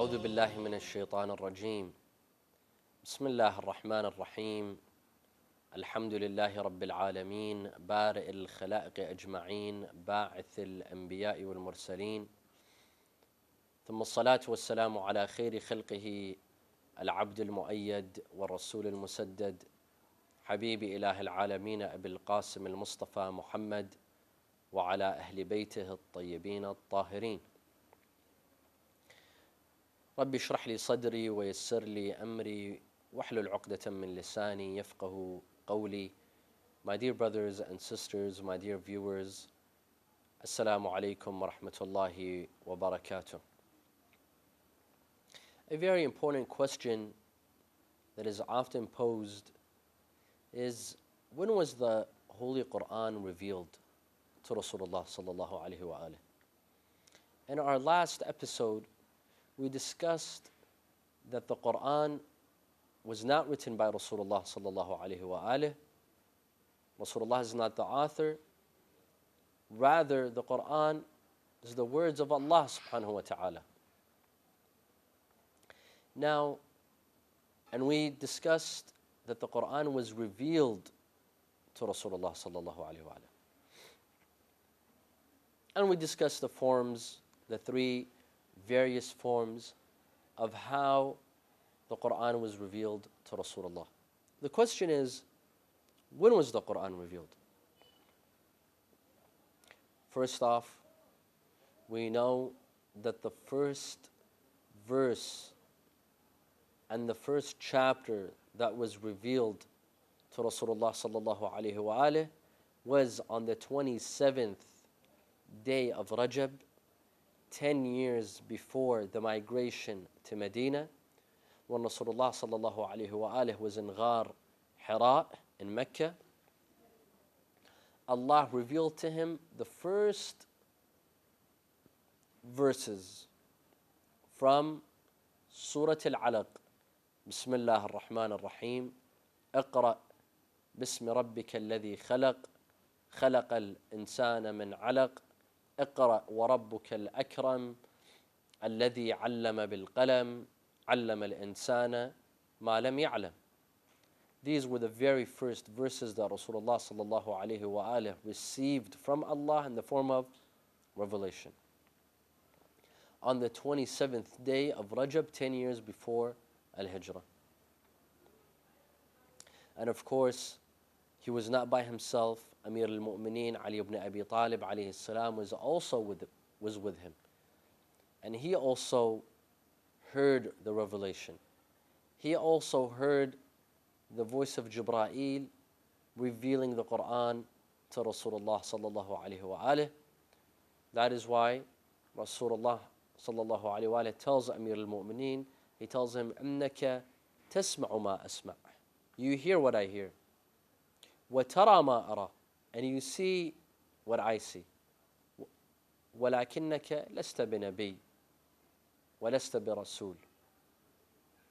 أعوذ بالله من الشيطان الرجيم. بسم الله الرحمن الرحيم. الحمد لله رب العالمين، بارئ الخلائق أجمعين، باعث الأنبياء والمرسلين، ثم الصلاة والسلام على خير خلقه العبد المؤيد والرسول المسدد، حبيب إله العالمين أبي القاسم المصطفى محمد، وعلى أهل بيته الطيبين الطاهرين. رب اشرح لي صدري ويسر لي أمري واحلل عقدة من لساني يفقه قولي. My dear brothers and sisters, my dear viewers, Assalamu alaikum wa rahmatullahi wa barakatuh. A very important question that is often posed is, when was the Holy Quran revealed to Rasulullah sallallahu alaihi wa alihi? In our last episode, we discussed that the Quran was not written by Rasulullah sallallahu alaihi wa alihi. Rasulullah is not the author. Rather, the Quran is the words of Allah subhanahu wa ta'ala. Now, and we discussed that the Quran was revealed to Rasulullah sallallahu alaihi wa alihi. And we discussed the forms, the three various forms of how the Quran was revealed to Rasulullah. The question is, when was the Quran revealed? First off, we know that the first verse and the first chapter that was revealed to Rasulullah sallallahu alaihi wa alihi was on the 27th day of Rajab, 10 years before the migration to Medina, when Rasulullah sallallahu alaihi wa alihi was in Ghar Hira in Mecca. Allah revealed to him the first verses from Surah Al-Alaq. Bismillah ar-Rahman ar-Rahim. اقرأ باسم ربك الذي خلق خلق الإنسان من علق اقرأ وربك الأكرم الذي علم بالقلم علم الإنسان ما لم يعلم. These were the very first verses that Rasulullah sallallahu alaihi wa alihi received from Allah in the form of revelation. On the 27th day of Rajab, 10 years before Al-Hijrah. And of course, he was not by himself. Amir al-Mu'mineen Ali ibn Abi Talib alayhi salam was also with him. And he also heard the revelation. He also heard the voice of Jibreel revealing the Quran to Rasulullah sallallahu alaihi wa alihi. That is why Rasulullah sallallahu alaihi wa alihi tells Amir al-Mu'mineen, he tells him, إِنَّكَ تَسْمَعُ مَا أَسْمَعُ. You hear what I hear. وَتَرَى مَا أَرَى. And you see what I see. وَلَكِنَّكَ لَسْتَ بِنَبِيٍّ وَلَسْتَ بِرَسُولٍ.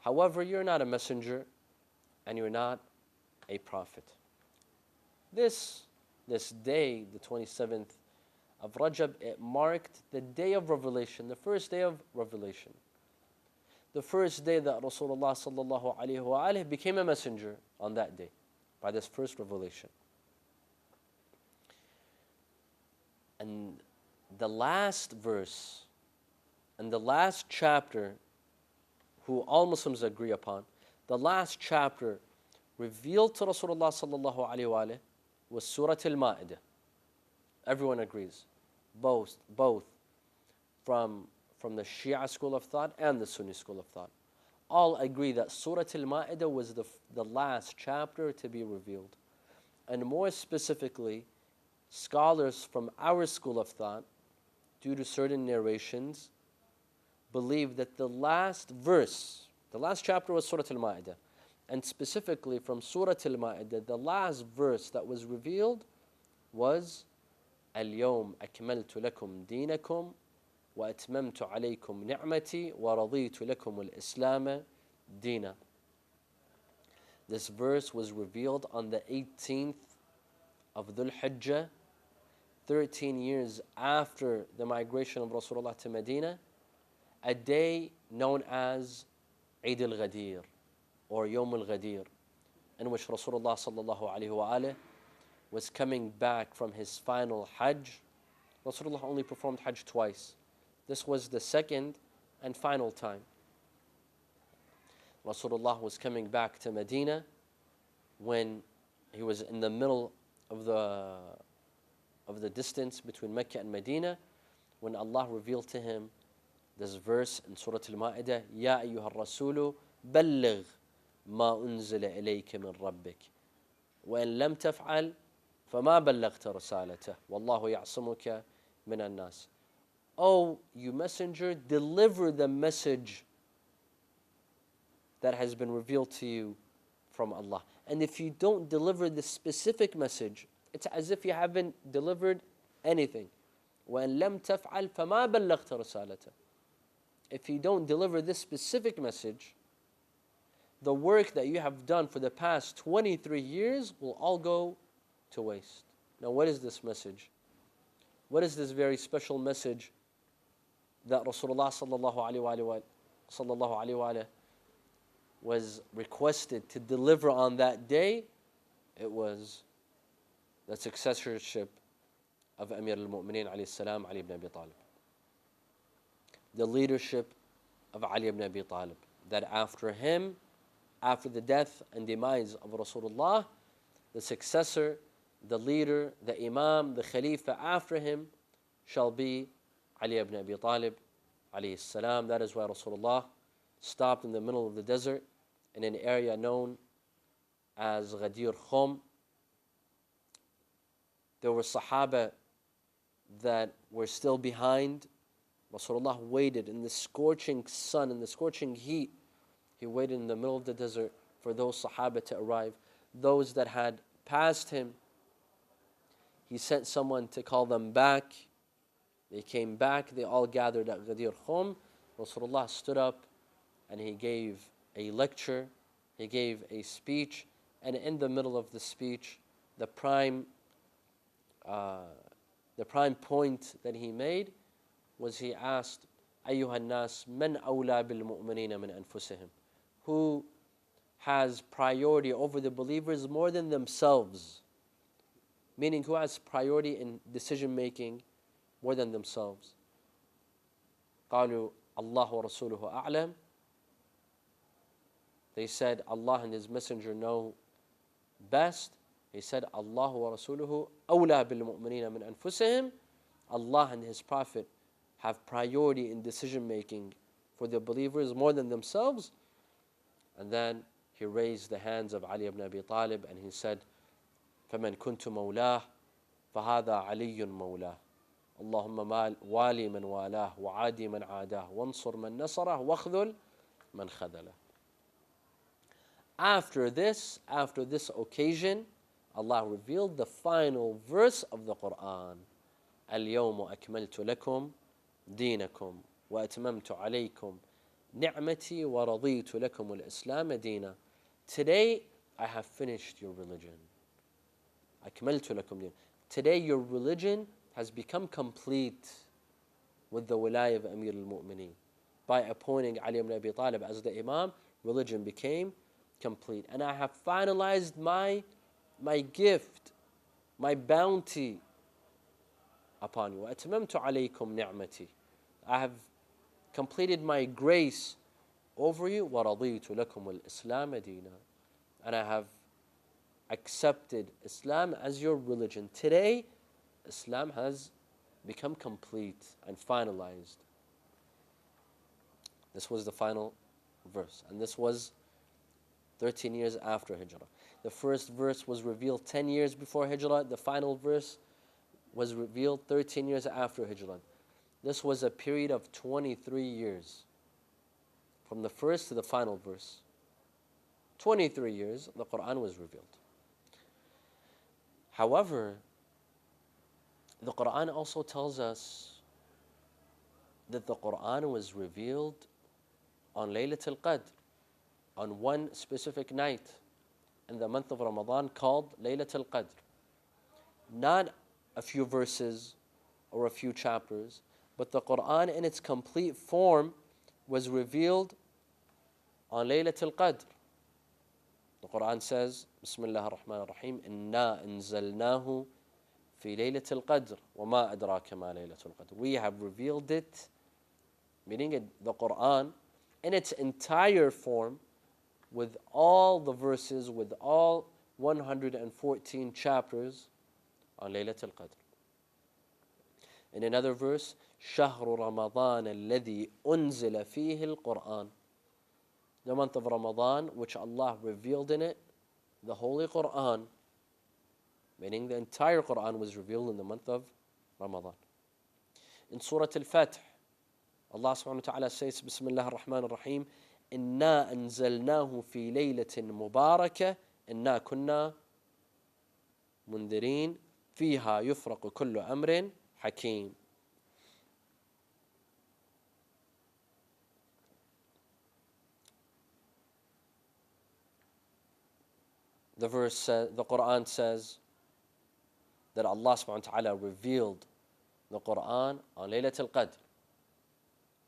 However, you're not a messenger and you're not a prophet. This day, the 27th of Rajab, it marked the day of revelation, the first day of revelation. The first day that Rasulullah sallallahu alaihi wa alihi became a messenger on that day, by this first revelation. And the last verse and the last chapter, who all Muslims agree upon, the last chapter revealed to Rasulullah sallallahu alaihi wa alihi was Surah Al-Ma'idah. Everyone agrees, both from the Shia school of thought and the Sunni school of thought. All agree that Surah Al-Ma'idah was the last chapter to be revealed. And more specifically, scholars from our school of thought, due to certain narrations, believe that the last verse, the last chapter was Surah Al-Ma'idah. And specifically from Surah Al-Ma'idah, the last verse that was revealed was اليوم أكملت لكم دينكم وأتممت عليكم نعمتي ورضيت لكم الإسلام دينا. This verse was revealed on the 18th of Dhul Hijjah, 13 years after the migration of Rasulullah to Medina, a day known as Eid al-Ghadir or Yawm al-Ghadir, in which Rasulullah sallallahu alaihi wasallam was coming back from his final Hajj. Rasulullah only performed Hajj twice. This was the second and final time. Rasulullah was coming back to Medina when he was in the middle of the distance between Mecca and Medina, when Allah revealed to him this verse in Surah Al-Ma'idah, Ya ayyuha rasulu balligh ma unzila ilayka min rabbik wa in lam taf'al fama ballaghta risalatahu wallahu ya'simuka min an-nas. Oh, you messenger, deliver the message that has been revealed to you from Allah. And if you don't deliver the specific message, it's as if you haven't delivered anything. وَإِن لَمْ تَفْعَلْ فَمَا بَلَّغْتَ رِسَالَتَهُ. If you don't deliver this specific message, the work that you have done for the past 23 years will all go to waste. Now, what is this message? What is this very special message that Rasulullah sallallahu alaihi wa was requested to deliver on that day? It was the successorship of Amir al-Mu'mineen alayhi salam, Ali ibn Abi Talib. The leadership of Ali ibn Abi Talib. That after him, after the death and demise of Rasulullah, the successor, the leader, the Imam, the Khalifa after him shall be Ali ibn Abi Talib alayhi salam. That is why Rasulullah stopped in the middle of the desert in an area known as Ghadir Khum. There were Sahaba that were still behind. Rasulullah waited in the scorching sun, in the scorching heat. He waited in the middle of the desert for those Sahaba to arrive. Those that had passed him, he sent someone to call them back. They came back, they all gathered at Ghadir Khum. Rasulullah stood up and he gave a lecture, he gave a speech, and in the middle of the speech, the prime point that he made was he asked, أيها الناس من أولى بالمؤمنين من أنفسهم? Who has priority over the believers more than themselves? Meaning, who has priority in decision making more than themselves? قالوا الله ورسوله أعلم. They said, Allah and His Messenger know best. He said, Allah wa rasuluhu awla bil mu'minina min anfusihim. Allah and His Prophet have priority in decision making for the believers more than themselves. And then he raised the hands of Ali ibn Abi Talib and he said, فَمَنْ كُنْتُ مَوْلَاهُ فَهَذَا عَلِيٌّ مَوْلَاهُ اللهم والي من والاه وعادي من عاداه وانصر من نصره واخذل من خذله. After this occasion, Allah revealed the final verse of the Quran. اليوم أكملت لكم دينكم وأتممت عليكم نعمتي ورضيت لكم الإسلام دينا. Today I have finished your religion. أكملت لكم دينكم. Today your religion has become complete with the wilayah of Amir al-Mu'mineen. By appointing Ali ibn Abi Talib as the Imam, religion became complete. And I have finalized my gift, my bounty upon you. وَأَتْمَمْتُ عَلَيْكُمْ نِعْمَتِي. I have completed my grace over you. وَرَضِيتُ لَكُمُ الْإِسْلَامَ دِينًا. And I have accepted Islam as your religion. Today, Islam has become complete and finalized. This was the final verse. And this was 13 years after Hijrah. The first verse was revealed 10 years before Hijrah. The final verse was revealed 13 years after Hijrah. This was a period of 23 years. From the first to the final verse. 23 years, the Quran was revealed. However, the Quran also tells us that the Quran was revealed on Laylatul Qadr, on one specific night in the month of Ramadan called Laylatul Qadr. Not a few verses or a few chapters, but the Quran in its complete form was revealed on Laylatul Qadr. The Quran says, Bismillah ar-Rahman ar-Rahim, Inna anzalnahu fi Laylatul Qadr, wa ma adraka ma Laylatul Qadr. We have revealed it, meaning the Quran, in its entire form, with all the verses, with all 114 chapters on Laylatul Qadr. In another verse, شهر رمضان الذي أنزل فيه القرآن. The month of Ramadan, which Allah revealed in it, the Holy Quran, meaning the entire Quran was revealed in the month of Ramadan. In Surah Al-Fatih, Allah subhanahu wa ta'ala says, Bismillah ar-Rahman ar-Rahim, إِنَّا أَنزَلْنَاهُ فِي لَيْلَةٍ مُبَارَكَةٍ إِنَّا كُنَّا مُنذِرِينَ فِيهَا يُفْرَقُ كُلُّ أَمْرٍ حَكِيمٍ. The Quran says that Allah subhanahu wa ta'ala revealed the Quran on Laylatul Qadr,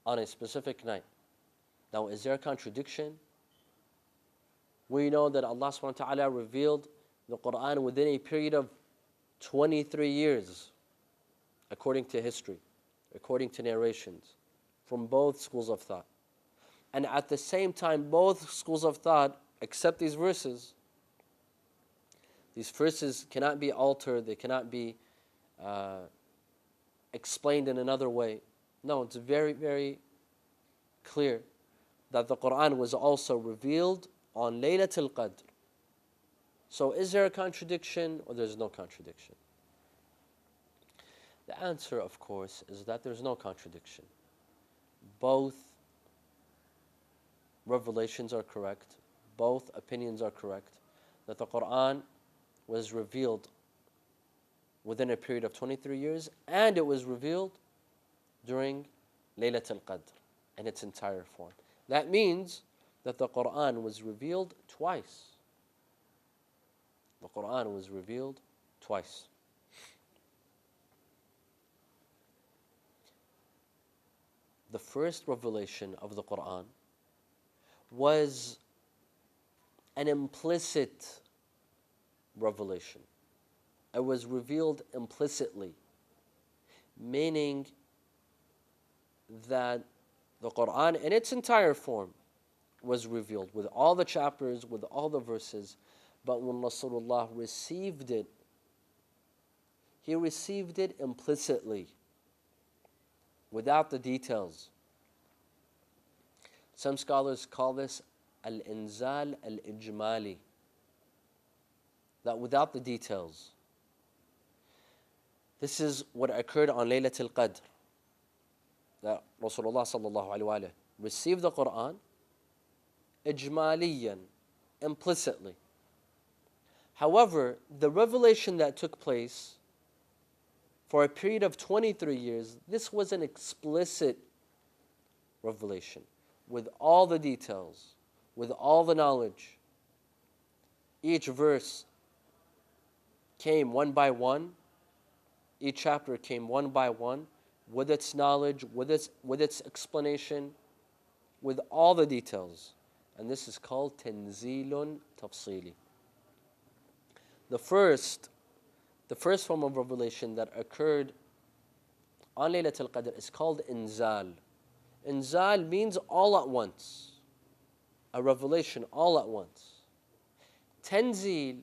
on a specific night. Now, is there a contradiction? We know that Allah subhanahu wa ta'ala revealed the Quran within a period of 23 years, according to history, according to narrations, from both schools of thought. And at the same time, both schools of thought accept these verses. These verses cannot be altered, they cannot be explained in another way. No, it's very, very clear that the Quran was also revealed on Laylatul Qadr. So is there a contradiction or there's no contradiction? The answer, of course, is that there's no contradiction. Both revelations are correct, both opinions are correct, that the Quran was revealed within a period of 23 years, and it was revealed during Laylatul Qadr in its entire form. That means that the Quran was revealed twice. The Quran was revealed twice. The first revelation of the Quran was an implicit revelation. It was revealed implicitly, meaning that the Quran in its entire form was revealed with all the chapters, with all the verses, but when Rasulullah received it, he received it implicitly, without the details. Some scholars call this al-inzal al-ijmali, that without the details. This is what occurred on Laylatul Qadr, that Rasulullah sallallahu alaihi wasallam received the Quran ijmaliyan, implicitly. However, the revelation that took place for a period of 23 years, this was an explicit revelation with all the details, with all the knowledge. Each verse came one by one. Each chapter came one by one, with its knowledge, with its explanation, with all the details. And this is called Tanzilun Tafsili. The first form of revelation that occurred on Laylatul Qadr is called Inzal. Inzal means all at once, a revelation all at once. Tanzil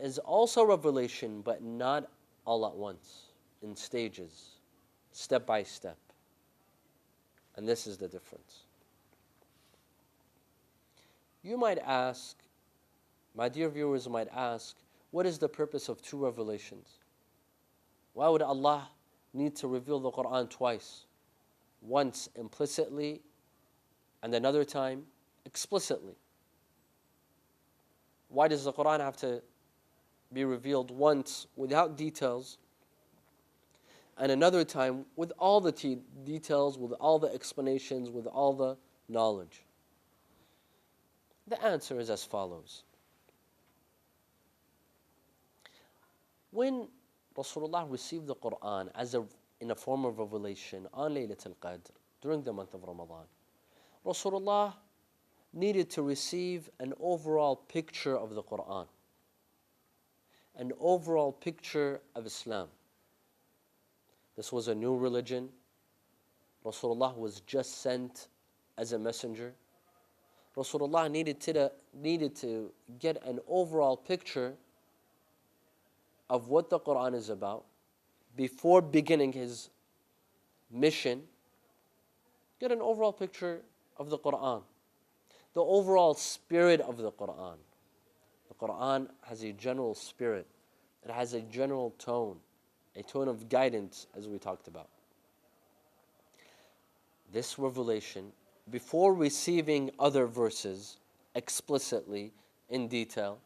is also revelation, but not all at once, in stages, step by step. And this is the difference. You might ask, my dear viewers might ask, what is the purpose of two revelations? Why would Allah need to reveal the Quran twice? Once implicitly and another time explicitly. Why does the Quran have to be revealed once without details and another time with all the details, with all the explanations, with all the knowledge? The answer is as follows. When Rasulullah received the Quran in a form of revelation on Laylatul Qadr, during the month of Ramadan. Rasulullah needed to receive an overall picture of the Quran, an overall picture of Islam. This was a new religion. Rasulullah was just sent as a messenger. Rasulullah needed to get an overall picture of what the Quran is about before beginning his mission. Get an overall picture of the Quran, the overall spirit of the Quran. The Quran has a general spirit. It has a general tone, a tone of guidance, as we talked about. This revelation, before receiving other verses explicitly in detail,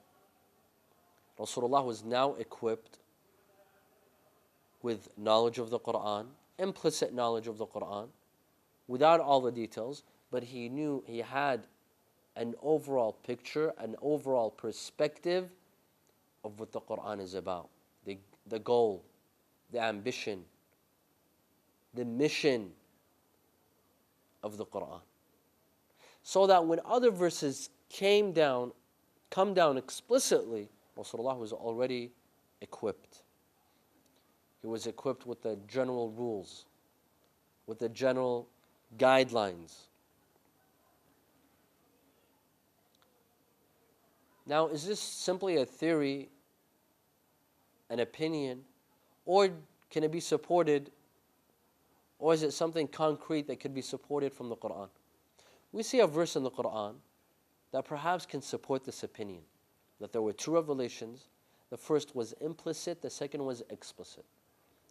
Rasulullah was now equipped with knowledge of the Quran, implicit knowledge of the Quran, without all the details, but he knew he had an overall picture, an overall perspective of what the Quran is about, the goal, the ambition, the mission of the Quran. So that when other verses come down explicitly, Rasulullah was already equipped. He was equipped with the general rules, with the general guidelines. Now, is this simply a theory, an opinion, or can it be supported, or is it something concrete that could be supported from the Quran? We see a verse in the Quran that perhaps can support this opinion, that there were two revelations. The first was implicit, the second was explicit.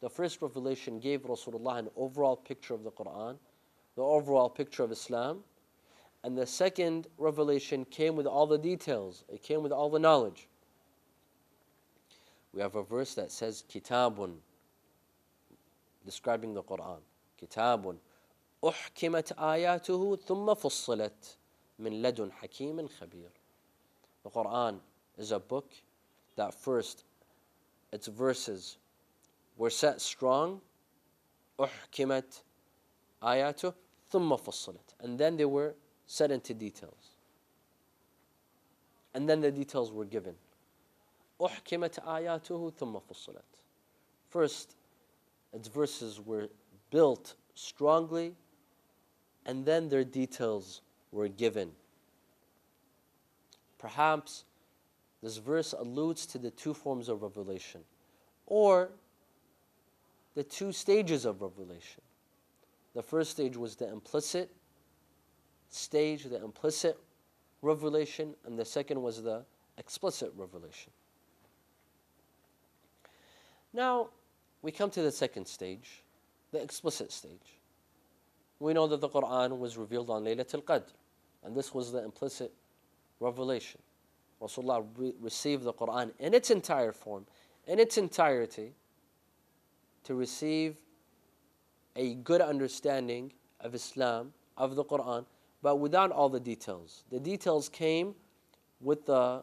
The first revelation gave Rasulullah an overall picture of the Quran, the overall picture of Islam, and the second revelation came with all the details. It came with all the knowledge. We have a verse that says, Kitabun, describing the Quran. Kitabun, أحكمت آياته ثم فصلت من لدن حكيم خبير. The Quran is a book that first, its verses were set strong, أحكمت آياته ثم فصلت, and then they were set into details. And then the details were given. أحكمت آياته ثم فصلت. First, its verses were built strongly, and then their details were given. Perhaps this verse alludes to the two forms of revelation, or the two stages of revelation. The first stage was the implicit stage, the implicit revelation, and the second was the explicit revelation. Now, we come to the second stage, the explicit stage. We know that the Quran was revealed on Laylatul Qadr, and this was the implicit revelation. Rasulullah received the Quran in its entire form, in its entirety, to receive a good understanding of Islam, of the Quran, but without all the details. The details came with the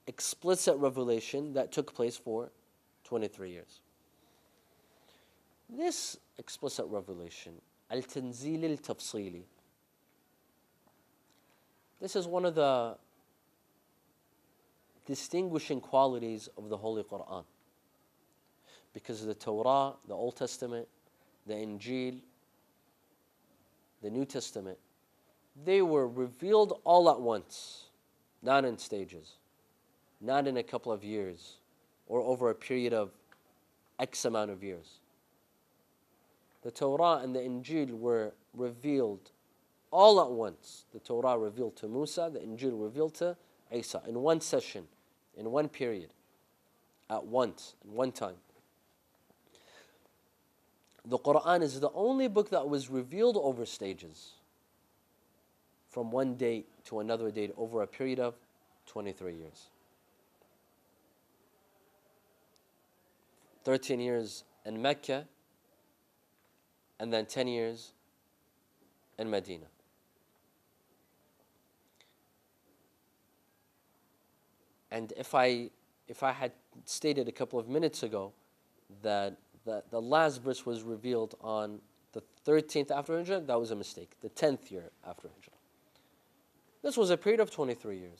explicit revelation that took place for 23 years. This explicit revelation, al-tanzil al-tafsili, this is one of the distinguishing qualities of the Holy Quran. Because the Torah, the Old Testament, the Injil, the New Testament, they were revealed all at once, not in stages, not in a couple of years, or over a period of X amount of years. The Torah and the Injil were revealed all at once. The Torah revealed to Musa, the Injil revealed to Isa, in one session, in one period, at once, in one time. The Quran is the only book that was revealed over stages, from one date to another date, over a period of 23 years. 13 years in Mecca, and then 10 years in Medina. And if I had stated a couple of minutes ago that the last verse was revealed on the 13th after Hijrah, that was a mistake. The 10th year after Hijrah. This was a period of 23 years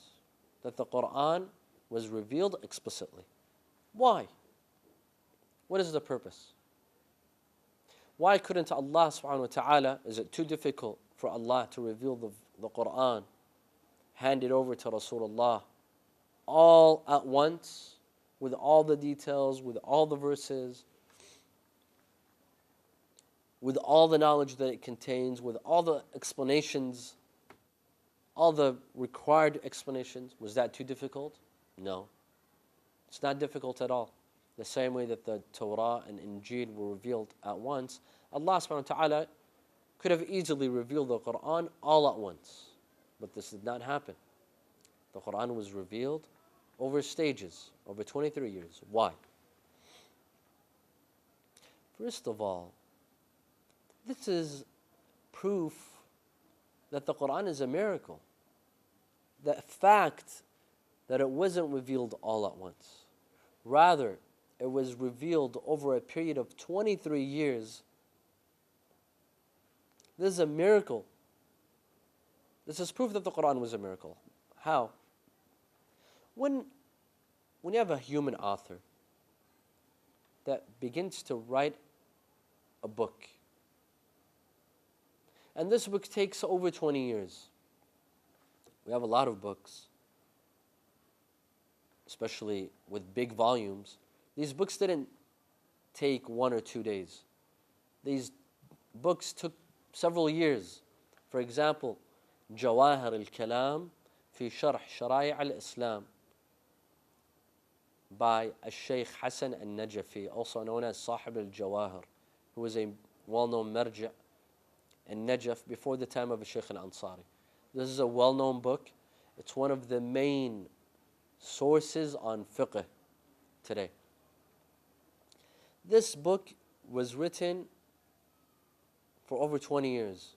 that the Quran was revealed explicitly. Why? What is the purpose? Why couldn't Allah subhanahu wa ta'ala, is it too difficult for Allah to reveal the Quran, hand it over to Rasulullah all at once, with all the details, with all the verses, with all the knowledge that it contains, with all the explanations, all the required explanations? Was that too difficult? No. It's not difficult at all. The same way that the Torah and Injil were revealed at once, Allah subhanahu wa ta'ala could have easily revealed the Quran all at once. But this did not happen. The Quran was revealed over stages, over 23 years. Why? First of all, this is proof that the Quran is a miracle. The fact that it wasn't revealed all at once. Rather, it was revealed over a period of 23 years. This is a miracle. This is proof that the Quran was a miracle. How? When you have a human author that begins to write a book, and this book takes over 20 years. We have a lot of books, especially with big volumes. These books didn't take 1 or 2 days. These books took several years. For example, Jawahir al-Kalam fi Sharh Shara'i al-Islam by Shaykh Hassan al-Najafi, also known as Sahib al-Jawahir, who was a well-known marja' in Najaf before the time of Shaykh al-Ansari. This is a well-known book. It's one of the main sources on fiqh today. This book was written for over 20 years.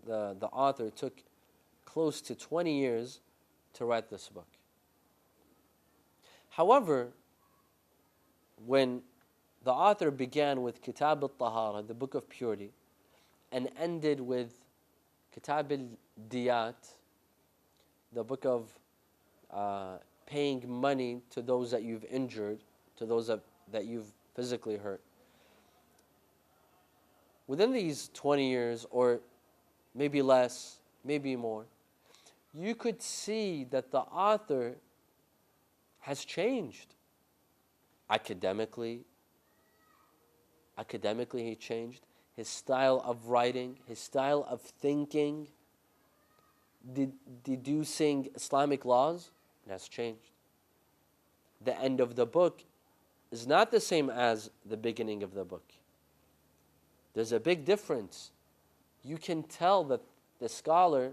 The author took close to 20 years to write this book. However, when the author began with Kitab al-Tahara, the book of purity, and ended with Kitab al-Diyat, the book of paying money to those that you've injured, to those that you've physically hurt. Within these 20 years, or maybe less, maybe more, you could see that the author has changed. Academically he changed. His style of writing, his style of thinking, deducing Islamic laws, it has changed. The end of the book is not the same as the beginning of the book. There's a big difference. You can tell that the scholar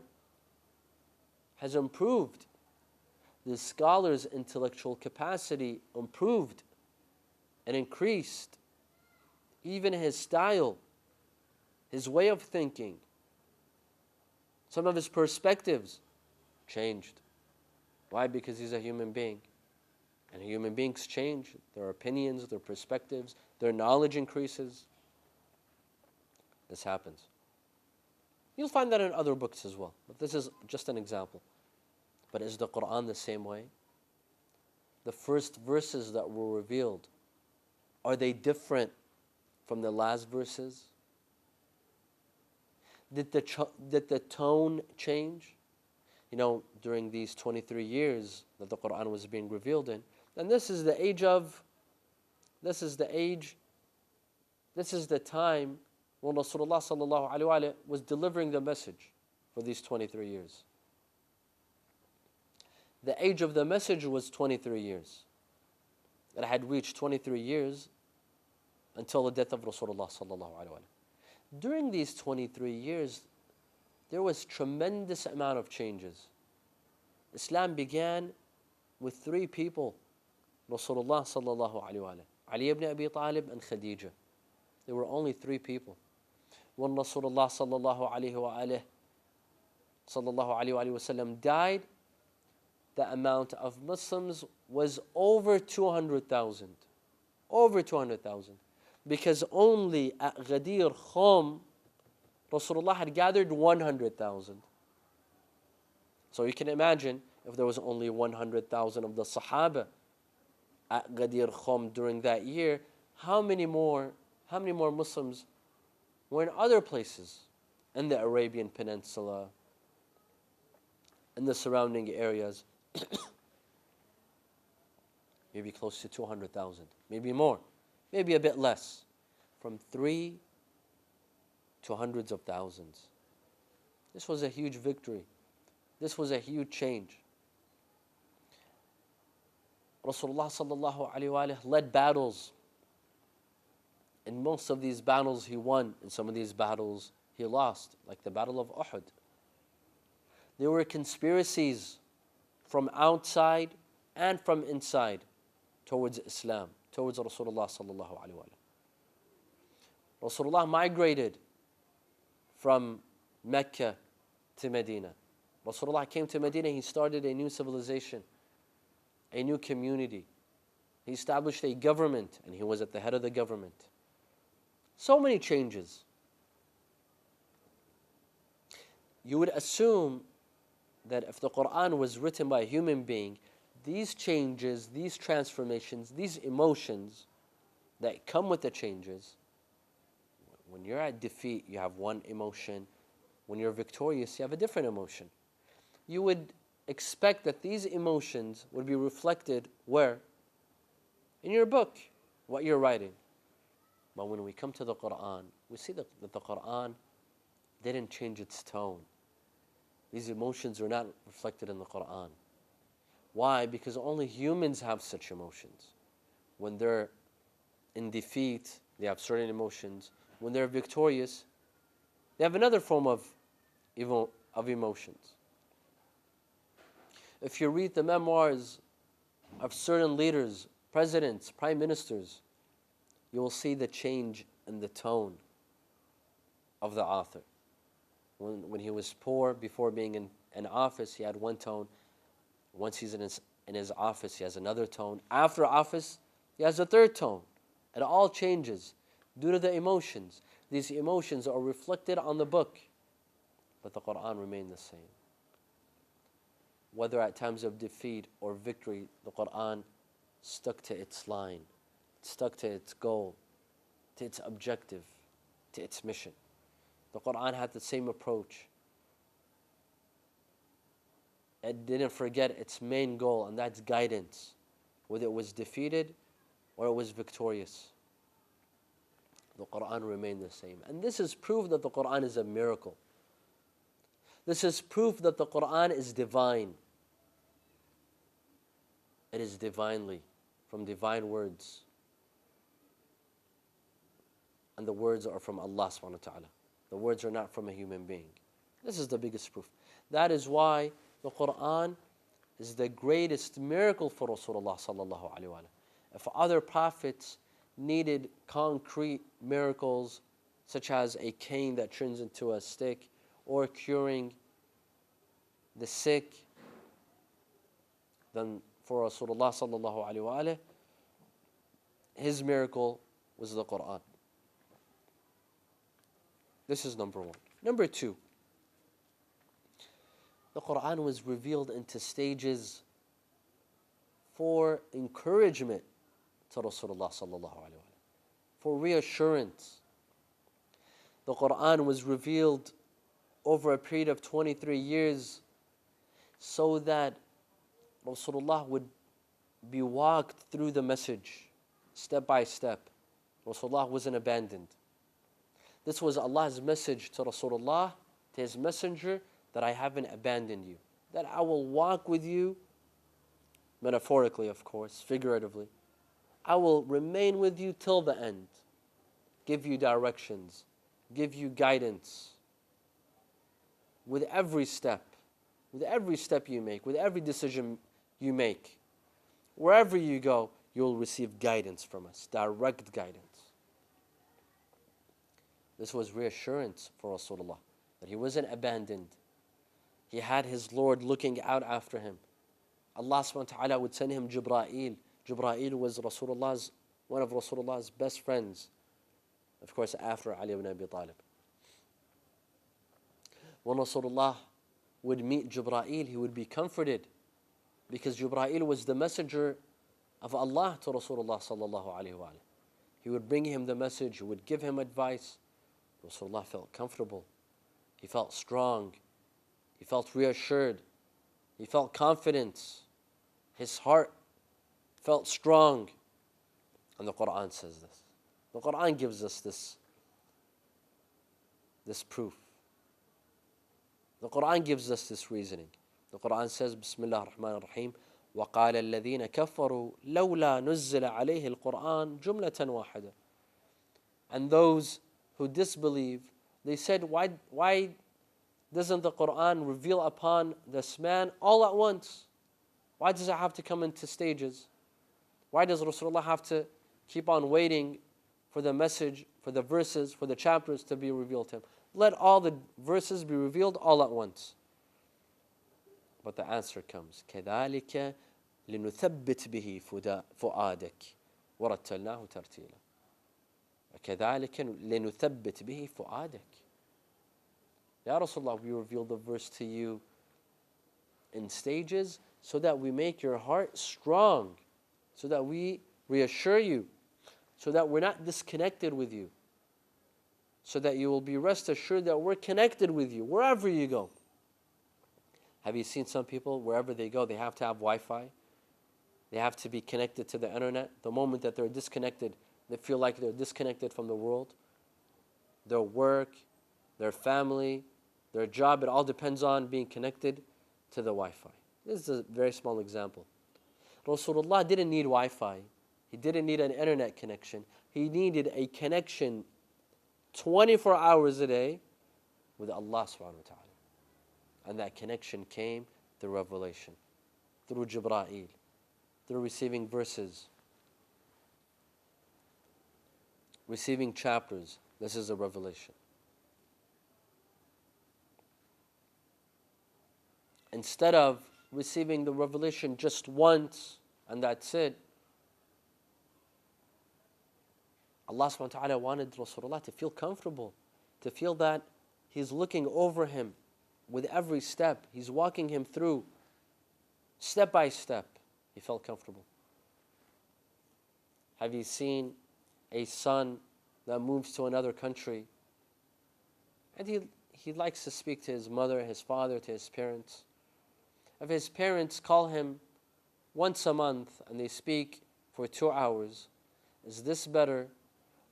has improved. The scholar's intellectual capacity improved and increased. Even his style, his way of thinking, some of his perspectives changed. Why? Because he's a human being. And human beings change. Their opinions, their perspectives, their knowledge increases. This happens. You'll find that in other books as well. But this is just an example. But is the Quran the same way? The first verses that were revealed, are they different from the last verses? Did the tone change? You know, during these 23 years that the Quran was being revealed in. And this is the time when Rasulullah sallallahu alaihi wasallam was delivering the message for these 23 years. The age of the message was 23 years. It had reached 23 years until the death of Rasulullah sallallahu alaihi wasallam. During these 23 years, there was tremendous amount of changes. Islam began with 3 people, Rasulullah sallallahu alaihi wasallam, Ali ibn Abi Talib and Khadija. There were only 3 people. When Rasulullah sallallahu alaihi wasallam died, the amount of Muslims was over 200,000. Over 200,000. Because only at Ghadir Khum, Rasulullah had gathered 100,000. So you can imagine if there was only 100,000 of the Sahaba at Ghadir Khum during that year, how many more Muslims were in other places in the Arabian Peninsula, in the surrounding areas? Maybe close to 200,000, maybe more, maybe a bit less, from 3 to hundreds of thousands. This was a huge victory. This was a huge change. Rasulullah sallallahu alaihi wasallam led battles. In most of these battles he won. In some of these battles he lost, like the Battle of Uhud. There were conspiracies from outside and from inside towards Islam, towards Rasulullah sallallahu alaihi wasallam. Rasulullah migrated from Mecca to Medina. Rasulullah came to Medina, he started a new civilization, a new community. He established a government, and he was at the head of the government. So many changes. You would assume that if the Quran was written by a human being, these changes, these transformations, these emotions that come with the changes, when you're at defeat, you have one emotion. When you're victorious, you have a different emotion. You would expect that these emotions would be reflected where? In your book, what you're writing. But when we come to the Quran, we see that the Quran didn't change its tone. These emotions are not reflected in the Quran. Why? Because only humans have such emotions. When they're in defeat, they have certain emotions. When they're victorious, they have another form of emotions. If you read the memoirs of certain leaders, presidents, prime ministers, you will see the change in the tone of the author. When he was poor, before being in office, he had one tone. Once he's in his office, he has another tone. After office, he has a third tone. It all changes due to the emotions. These emotions are reflected on the book, but the Quran remained the same. Whether at times of defeat or victory, the Quran stuck to its line, stuck to its goal, to its objective, to its mission. The Quran had the same approach. It didn't forget its main goal, and that's guidance, whether it was defeated or it was victorious. The Quran remained the same. And this is proof that the Quran is a miracle. This is proof that the Quran is divine. It is divinely, from divine words. And the words are from Allah subhanahu wa ta'ala. The words are not from a human being. This is the biggest proof. That is why the Quran is the greatest miracle for Rasulullah sallallahu alaihi wasallam. If other prophets needed concrete miracles, such as a cane that turns into a stick, or curing the sick, then for Rasulullah sallallahu alaihi wasallam, his miracle was the Quran. This is number one. Number two, the Quran was revealed into stages for encouragement to Rasulullah sallallahu alaihi wasallam, for reassurance. The Quran was revealed over a period of 23 years so that Rasulullah would be walked through the message step by step. Rasulullah wasn't abandoned. This was Allah's message to Rasulullah, to his messenger, that I haven't abandoned you, that I will walk with you, metaphorically of course, figuratively. I will remain with you till the end, give you directions, give you guidance with every step you make, with every decision you make. Wherever you go, you'll receive guidance from us, direct guidance. This was reassurance for Rasulullah, that he wasn't abandoned. He had his Lord looking out after him. Allah subhanahu wa ta'ala would send him Jibreel. Jibreel was one of Rasulullah's best friends, of course, after Ali ibn Abi Talib. When Rasulullah would meet Jibreel, he would be comforted because Jibreel was the messenger of Allah to Rasulullah sallallahu alaihi wasallam. He would bring him the message, he would give him advice. Rasulullah felt comfortable, he felt strong, he felt reassured, he felt confidence, his heart felt strong. And the Quran says this. The Quran gives us this proof. The Quran gives us this reasoning. The Quran says, Bismillah ar-Rahman ar-Rahim, وَقَالَ الَّذِينَ كَفَرُوا لَوْلَا نُزِّلَ عَلَيْهِ الْقُرْآنُ جُمْلَةً وَاحِدَةً. And those who disbelieve, they said, why doesn't the Quran reveal upon this man all at once? Why does it have to come into stages? Why does Rasulullah have to keep on waiting for the message, for the verses, for the chapters to be revealed to him? Let all the verses be revealed all at once. But the answer comes, كَذَلِكَ لِنُثَبِّتْ بِهِ فُؤَادَكَ وَرَتَّلْنَاهُ تَرْتِيلًا. كَذَلِكَ لِنُثَبِّتْ بِهِ فُؤَادَكَ. Ya Rasulullah, we reveal the verse to you in stages so that we make your heart strong, so that we reassure you, so that we're not disconnected with you, so that you will be rest assured that we're connected with you wherever you go. Have you seen some people, wherever they go, they have to have Wi-Fi? They have to be connected to the internet. The moment that they're disconnected, they feel like they're disconnected from the world. Their work, their family, their job, it all depends on being connected to the Wi-Fi. This is a very small example. Rasulullah didn't need Wi-Fi. He didn't need an internet connection. He needed a connection 24 hours a day with Allah subhanahu wa ta'ala. And that connection came through revelation, through Jibreel, through receiving verses, receiving chapters. This is a revelation. Instead of receiving the revelation just once and that's it, Allah subhanahu wa ta'ala wanted Rasulullah to feel comfortable, to feel that He's looking over him with every step. He's walking him through step by step. He felt comfortable. Have you seen a son that moves to another country and he likes to speak to his mother, his father, to his parents? If his parents call him once a month and they speak for 2 hours, is this better?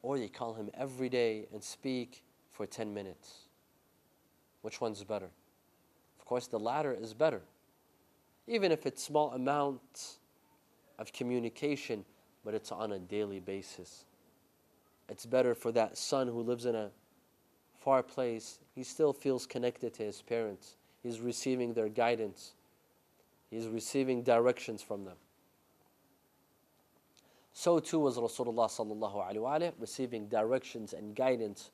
Or they call him every day and speak for 10 minutes? Which one's better? Of course, the latter is better. Even if it's small amounts of communication, but it's on a daily basis. It's better for that son who lives in a far place. He still feels connected to his parents. He's receiving their guidance. He's receiving directions from them. So too was Rasulullah sallallahu alaihi wasallam receiving directions and guidance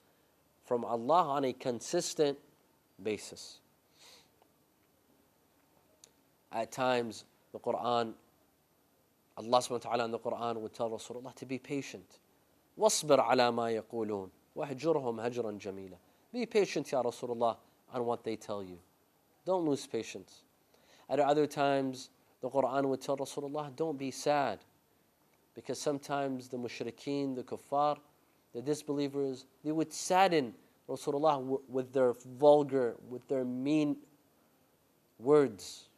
from Allah on a consistent basis. At times, the Quran, Allah subhanahu wa ta'ala in the Quran would tell Rasulullah to be patient. وَاصْبِرْ عَلَى مَا يَقُولُونَ وَاهْجُرْهُمْ هَجْرًا جَمِيلًا. Be patient, Ya Rasulullah, on what they tell you. Don't lose patience. At other times, the Quran would tell Rasulullah, don't be sad. Because sometimes the mushrikeen, the kuffar, the disbelievers, they would sadden Rasulullah with their vulgar, with their mean words.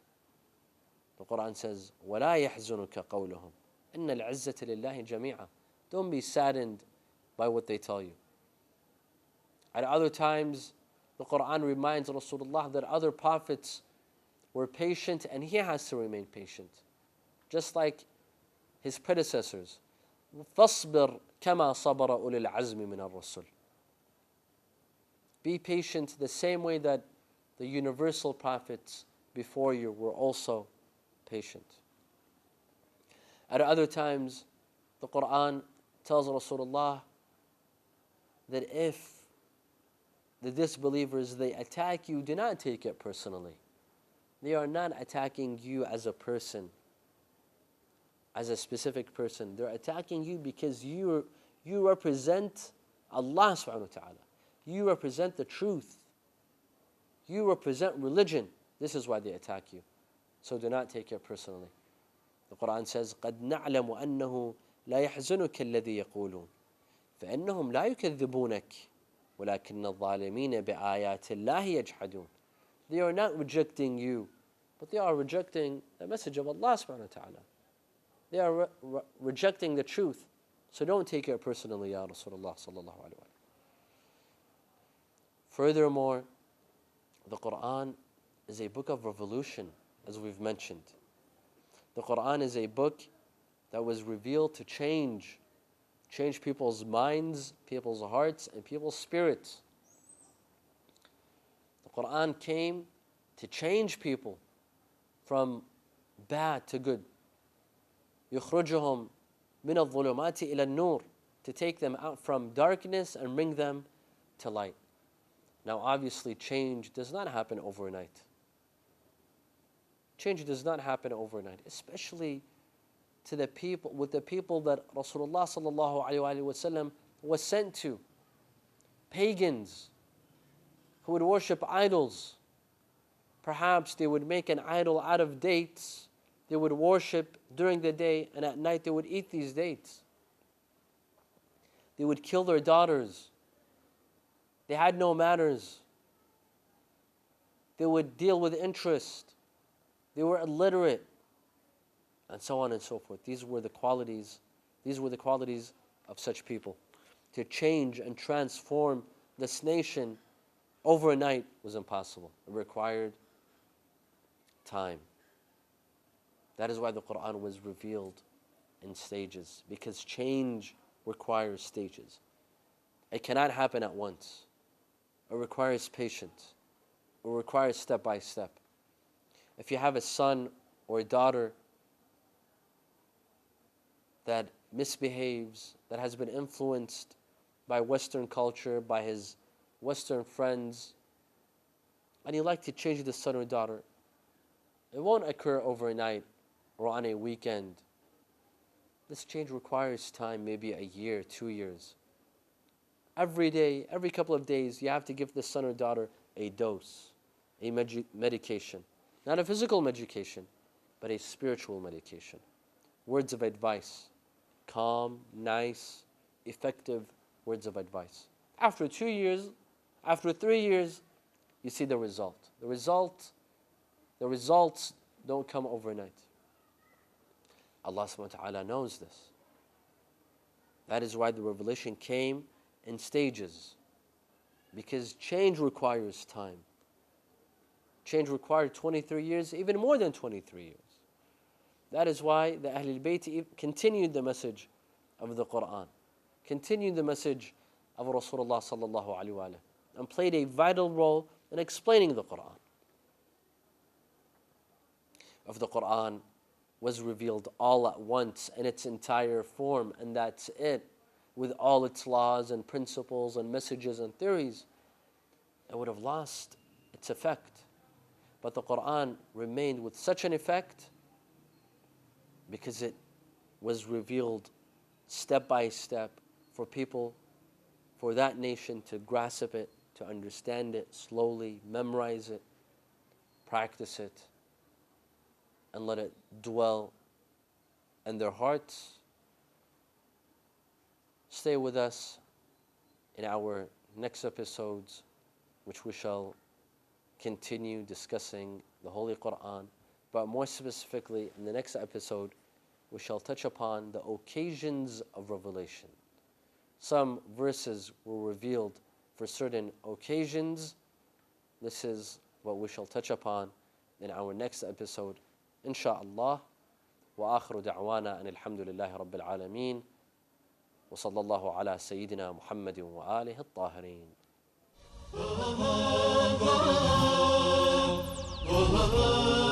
The Quran says, وَلَا يَحْزُنُكَ قَوْلُهُمْ إِنَّ الْعِزَّةَ لِلَّهِ جَمِيعًا. Don't be saddened by what they tell you. At other times, the Quran reminds Rasulullah that other prophets were patient and he has to remain patient. Just like his predecessors. فَاصْبِرْ كَمَا صَبَرَ أُولِي الْعَزْمِ مِنَ الرُّسُلِ. Be patient the same way that the universal prophets before you were also patient. At other times, the Quran tells Rasulullah that if the disbelievers, they attack you, do not take it personally. They are not attacking you as a person, as a specific person. They're attacking you because you represent Allah subhanahu wa ta'ala. You represent the truth. You represent religion. This is why they attack you. So do not take it personally. The Quran says, قَدْ نَعْلَمُ أَنَّهُ لَا يَحْزُنُكَ الَّذِي يَقُولُونَ فَإِنَّهُمْ لَا يُكَذِّبُونَكَ وَلَكِنَّ الظَّالِمِينَ بِآيَاتِ اللَّهِ يَجْحَدُونَ. They are not rejecting you, but they are rejecting the message of Allah subhanahu wa ta'ala. They are rejecting the truth. So don't take it personally, Ya Rasulullah sallallahu alayhi wa. Furthermore, the Quran is a book of revolution, as we've mentioned. The Quran is a book that was revealed to change people's minds, people's hearts, and people's spirits. The Quran came to change people from bad to good. يخرجهم من الظلمات إلى النور, to take them out from darkness and bring them to light. Now obviously change does not happen overnight. Change does not happen overnight, especially to the people, with the people that Rasulullah sallallahu alaihi wasallam was sent to. Pagans who would worship idols. Perhaps they would make an idol out of dates. They would worship during the day, and at night they would eat these dates. They would kill their daughters. They had no manners. They would deal with interest. They were illiterate, and so on and so forth. These were the qualities of such people. To change and transform this nation overnight was impossible. It required time. That is why the Quran was revealed in stages, because change requires stages. It cannot happen at once. It requires patience. It requires step by step. If you have a son or a daughter that misbehaves, that has been influenced by Western culture, by his Western friends, and you like to change the son or daughter, it won't occur overnight or on a weekend. This change requires time, maybe a year, 2 years. Every day, every couple of days, you have to give the son or daughter a dose, a medication. Not a physical medication, but a spiritual medication. Words of advice. Calm, nice, effective words of advice. After 2 years, after 3 years, you see the result. The results don't come overnight. Allah subhanahu wa ta'ala knows this. That is why the revelation came in stages. Because change requires time. Change required 23 years, even more than 23 years. That is why the Ahlul Bayt continued the message of the Quran, continued the message of Rasulullah sallallahu alaihi wasallam, and played a vital role in explaining the Quran. If the Quran was revealed all at once in its entire form, and that's it, with all its laws and principles and messages and theories, it would have lost its effect. But the Quran remained with such an effect because it was revealed step by step for people, for that nation to grasp it, to understand it slowly, memorize it, practice it, and let it dwell in their hearts. Stay with us in our next episodes, which we shall continue discussing the Holy Quran, but more specifically in the next episode we shall touch upon the occasions of revelation. Some verses were revealed for certain occasions. This is what we shall touch upon in our next episode, insha'Allah. Wa akhiru da'wana an alhamdulillahi rabbil alameen. Wa sallallahu ala sayyidina Muhammadin wa alihi at-tahirin. Oh, oh, oh, oh, oh, oh, oh.